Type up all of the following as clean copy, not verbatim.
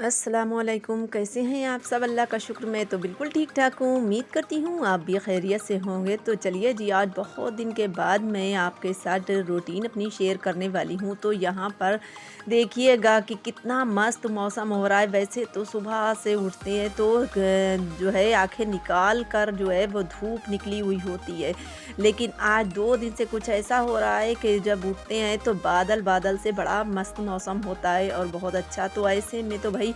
अस्सलामुअलैकुम, कैसे हैं आप सब? अल्लाह का शुक्र, मैं तो बिल्कुल ठीक ठाक हूँ। उम्मीद करती हूँ आप भी खैरियत से होंगे। तो चलिए जी, आज बहुत दिन के बाद मैं आपके साथ रूटीन अपनी शेयर करने वाली हूँ। तो यहाँ पर देखिएगा कि कितना मस्त मौसम हो रहा है। वैसे तो सुबह से उठते हैं तो जो है आंखें निकाल कर जो है वो धूप निकली हुई होती है, लेकिन आज 2 दिन से कुछ ऐसा हो रहा है कि जब उठते हैं तो बादल बादल से बड़ा मस्त मौसम होता है और बहुत अच्छा। तो ऐसे में तो भाई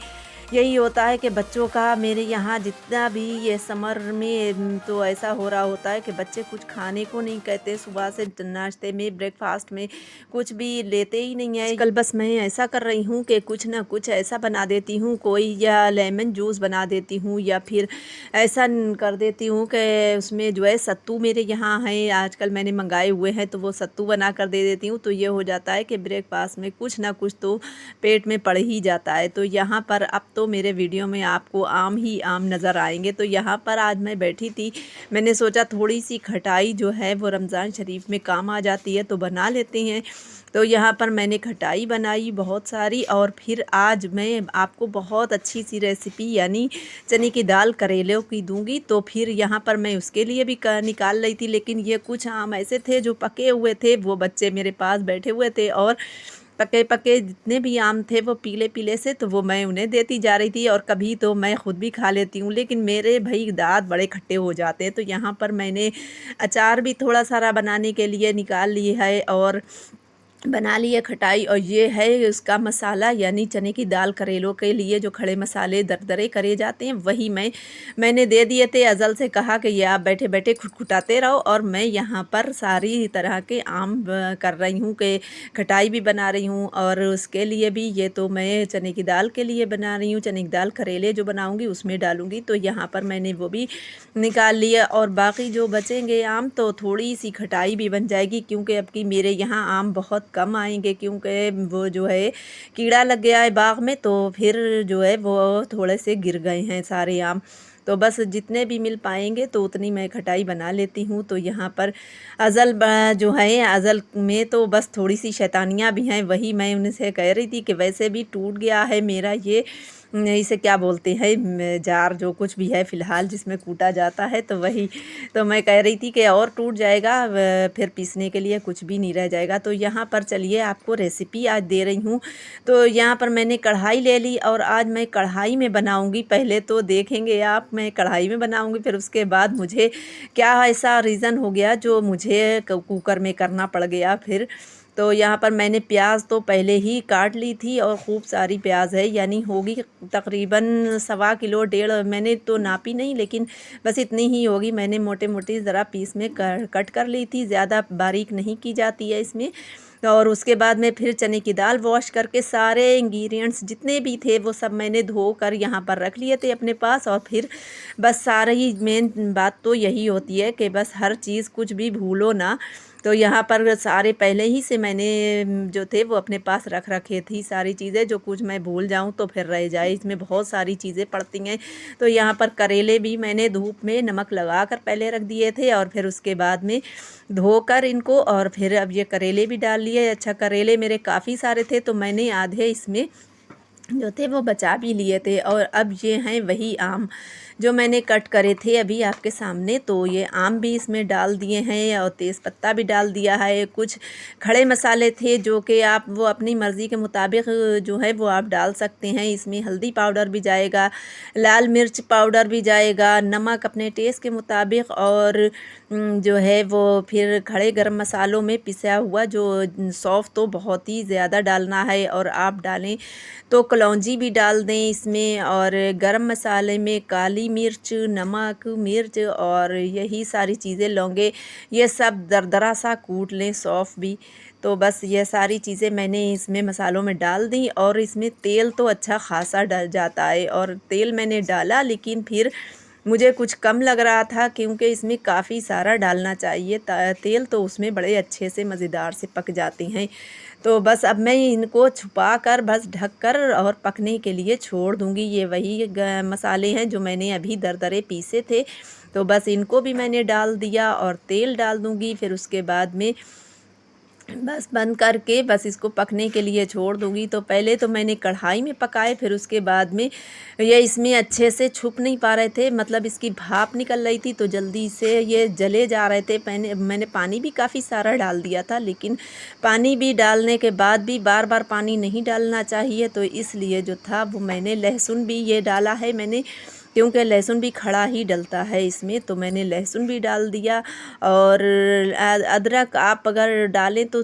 यही होता है कि बच्चों का मेरे यहाँ जितना भी ये समर में तो ऐसा हो रहा होता है कि बच्चे कुछ खाने को नहीं कहते। सुबह से नाश्ते में ब्रेकफास्ट में कुछ भी लेते ही नहीं है। कल बस मैं ऐसा कर रही हूँ कि कुछ ना कुछ ऐसा बना देती हूँ, कोई या लेमन जूस बना देती हूँ या फिर ऐसा कर देती हूँ कि उसमें जो है सत्तू मेरे यहाँ है, आजकल मैंने मंगाए हुए हैं, तो वो सत्तू बना कर दे देती हूँ। तो ये हो जाता है कि ब्रेकफास्ट में कुछ ना कुछ तो पेट में पड़ ही जाता है। तो यहाँ पर अब तो मेरे वीडियो में आपको आम ही आम नज़र आएंगे। तो यहाँ पर आज मैं बैठी थी, मैंने सोचा थोड़ी सी खटाई जो है वो रमज़ान शरीफ में काम आ जाती है, तो बना लेते हैं। तो यहाँ पर मैंने खटाई बनाई बहुत सारी, और फिर आज मैं आपको बहुत अच्छी सी रेसिपी यानी चने की दाल करेलों की दूंगी। तो फिर यहाँ पर मैं उसके लिए भी निकाल रही थी, लेकिन ये कुछ आम ऐसे थे जो पके हुए थे। वो बच्चे मेरे पास बैठे हुए थे और पके पके जितने भी आम थे वो पीले पीले से, तो वो मैं उन्हें देती जा रही थी। और कभी तो मैं ख़ुद भी खा लेती हूँ, लेकिन मेरे भाई दाँत बड़े खट्टे हो जाते हैं। तो यहाँ पर मैंने अचार भी थोड़ा सारा बनाने के लिए निकाल ली है और बना ली है खटाई। और ये है उसका मसाला, यानी चने की दाल करेलों के लिए जो खड़े मसाले दरदरे करे जाते हैं वही मैंने दे दिए थे। अज़ल से कहा कि ये आप बैठे बैठे खुटखुटाते रहो, और मैं यहाँ पर सारी तरह के आम कर रही हूँ कि खटाई भी बना रही हूँ। और उसके लिए भी ये तो मैं चने की दाल के लिए बना रही हूँ, चने की दाल करेले जो बनाऊँगी उसमें डालूँगी। तो यहाँ पर मैंने वो भी निकाल लिया, और बाकी जो बचेंगे आम तो थोड़ी सी खटाई भी बन जाएगी, क्योंकि अब की मेरे यहाँ आम बहुत कम आएंगे, क्योंकि वो जो है कीड़ा लग गया है बाग में, तो फिर जो है वो थोड़े से गिर गए हैं सारे आम। तो बस जितने भी मिल पाएंगे तो उतनी मैं खटाई बना लेती हूँ। तो यहाँ पर जो है अज़ल में तो बस थोड़ी सी शैतानियाँ भी हैं, वही मैं उनसे कह रही थी कि वैसे भी टूट गया है मेरा ये इसे क्या बोलते हैं जार, जो कुछ भी है फ़िलहाल जिसमें कूटा जाता है, तो वही। तो मैं कह रही थी कि और टूट जाएगा, फिर पीसने के लिए कुछ भी नहीं रह जाएगा। तो यहाँ पर चलिए आपको रेसिपी आज दे रही हूँ। तो यहाँ पर मैंने कढ़ाई ले ली और आज मैं कढ़ाई में बनाऊँगी। पहले तो देखेंगे आप, मैं कढ़ाई में बनाऊँगी, फिर उसके बाद मुझे क्या ऐसा रीज़न हो गया जो मुझे कुकर में करना पड़ गया फिर। तो यहाँ पर मैंने प्याज तो पहले ही काट ली थी, और ख़ूब सारी प्याज है, यानी होगी तकरीबन 1.25 किलो 1.5, मैंने तो नापी नहीं, लेकिन बस इतनी ही होगी। मैंने मोटे मोटे ज़रा पीस में कट कर ली थी, ज़्यादा बारीक नहीं की जाती है इसमें। और उसके बाद में फिर चने की दाल वॉश करके सारे इंग्रेडिएंट्स जितने भी थे वो सब मैंने धो कर यहाँ पर रख लिए थे अपने पास। और फिर बस सारा ही मेन बात तो यही होती है कि बस हर चीज़ कुछ भी भूलो ना। तो यहाँ पर सारे पहले ही से मैंने जो थे वो अपने पास रख रखे थी सारी चीज़ें, जो कुछ मैं भूल जाऊँ तो फिर रह जाए, इसमें बहुत सारी चीज़ें पड़ती हैं। तो यहाँ पर करेले भी मैंने धूप में नमक लगा कर पहले रख दिए थे, और फिर उसके बाद में धोकर इनको, और फिर अब ये करेले भी डाल लिए। अच्छा, करेले मेरे काफ़ी सारे थे तो मैंने आधे इसमें जो थे वो बचा भी लिए थे। और अब ये हैं वही आम जो मैंने कट करे थे अभी आपके सामने, तो ये आम भी इसमें डाल दिए हैं और तेज़पत्ता भी डाल दिया है। कुछ खड़े मसाले थे जो कि आप वो अपनी मर्ज़ी के मुताबिक जो है वो आप डाल सकते हैं। इसमें हल्दी पाउडर भी जाएगा, लाल मिर्च पाउडर भी जाएगा, नमक अपने टेस्ट के मुताबिक, और जो है वो फिर खड़े गरम मसालों में पिसा हुआ जो सौंफ तो बहुत ही ज़्यादा डालना है, और आप डालें तो कलौंजी भी डाल दें इसमें। और गरम मसाले में काली मिर्च, नमक, मिर्च और यही सारी चीज़ें, लौंगे, ये सब दरदरा सा कूट लें, सौंफ भी। तो बस ये सारी चीज़ें मैंने इसमें मसालों में डाल दी, और इसमें तेल तो अच्छा ख़ासा डल जाता है, और तेल मैंने डाला, लेकिन फिर मुझे कुछ कम लग रहा था, क्योंकि इसमें काफ़ी सारा डालना चाहिए तेल, तो उसमें बड़े अच्छे से मज़ेदार से पक जाते हैं। तो बस अब मैं इनको छुपा कर बस ढक कर और पकने के लिए छोड़ दूँगी। ये वही मसाले हैं जो मैंने अभी दरदरे पीसे थे, तो बस इनको भी मैंने डाल दिया और तेल डाल दूँगी। फिर उसके बाद में बस बंद करके बस इसको पकने के लिए छोड़ दूँगी। तो पहले तो मैंने कढ़ाई में पकाए, फिर उसके बाद में ये इसमें अच्छे से छुप नहीं पा रहे थे, मतलब इसकी भाप निकल रही थी तो जल्दी से ये जले जा रहे थे। मैंने पानी भी काफ़ी सारा डाल दिया था, लेकिन पानी भी डालने के बाद भी बार-बार पानी नहीं डालना चाहिए, तो इसलिए जो था वो मैंने लहसुन भी ये डाला है मैंने, क्योंकि लहसुन भी खड़ा ही डलता है इसमें, तो मैंने लहसुन भी डाल दिया। और अदरक आप अगर डालें तो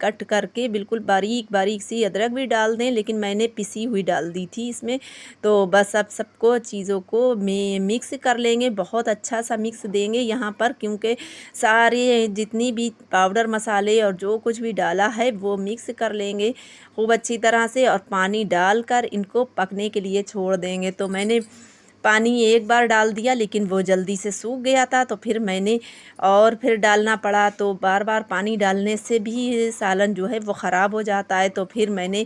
कट करके बिल्कुल बारीक बारीक सी अदरक भी डाल दें, लेकिन मैंने पिसी हुई डाल दी थी इसमें। तो बस अब सबको चीज़ों को मिक्स कर लेंगे, बहुत अच्छा सा मिक्स देंगे यहाँ पर, क्योंकि सारे जितनी भी पाउडर मसाले और जो कुछ भी डाला है वो मिक्स कर लेंगे खूब अच्छी तरह से, और पानी डालकर इनको पकने के लिए छोड़ देंगे। तो मैंने पानी एक बार डाल दिया, लेकिन वो जल्दी से सूख गया था, तो फिर मैंने और फिर डालना पड़ा। तो बार-बार पानी डालने से भी सालन जो है वो ख़राब हो जाता है। तो फिर मैंने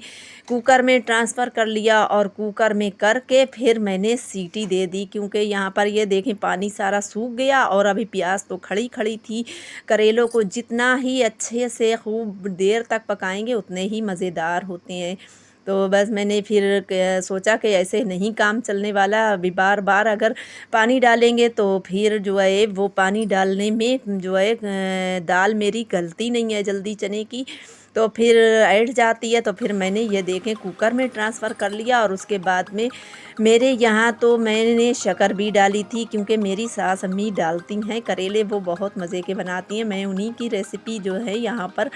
कुकर में ट्रांसफ़र कर लिया, और कुकर में करके फिर मैंने सीटी दे दी, क्योंकि यहाँ पर ये देखें पानी सारा सूख गया और अभी प्याज तो खड़ी-खड़ी थी। करेलों को जितना ही अच्छे से खूब देर तक पकाएँगे उतने ही मज़ेदार होते हैं। तो बस मैंने फिर सोचा कि ऐसे नहीं काम चलने वाला, अभी बार-बार अगर पानी डालेंगे तो फिर जो है वो पानी डालने में जो है दाल मेरी गलती नहीं है जल्दी चने की, तो फिर ऐंठ जाती है। तो फिर मैंने ये देखें कुकर में ट्रांसफ़र कर लिया, और उसके बाद में मेरे यहाँ तो मैंने शक्कर भी डाली थी, क्योंकि मेरी सास अम्मी डालती हैं करेले, वो बहुत मज़े के बनाती हैं। मैं उन्हीं की रेसिपी जो है यहाँ पर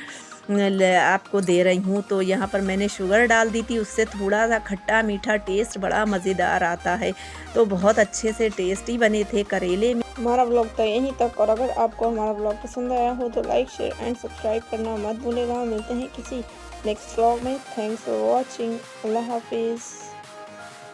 आपको दे रही हूँ। तो यहाँ पर मैंने शुगर डाल दी थी, उससे थोड़ा-सा खट्टा-मीठा टेस्ट बड़ा मज़ेदार आता है। तो बहुत अच्छे से टेस्टी बने थे करेले। हमारा ब्लॉग तो यहीं तक, और अगर आपको हमारा ब्लॉग पसंद आया हो तो लाइक, शेयर एंड सब्सक्राइब करना मत भूलिएगा। मिलते हैं किसी नेक्स्ट ब्लॉग में। Thanks for watching. अल्लाह हाफिज़।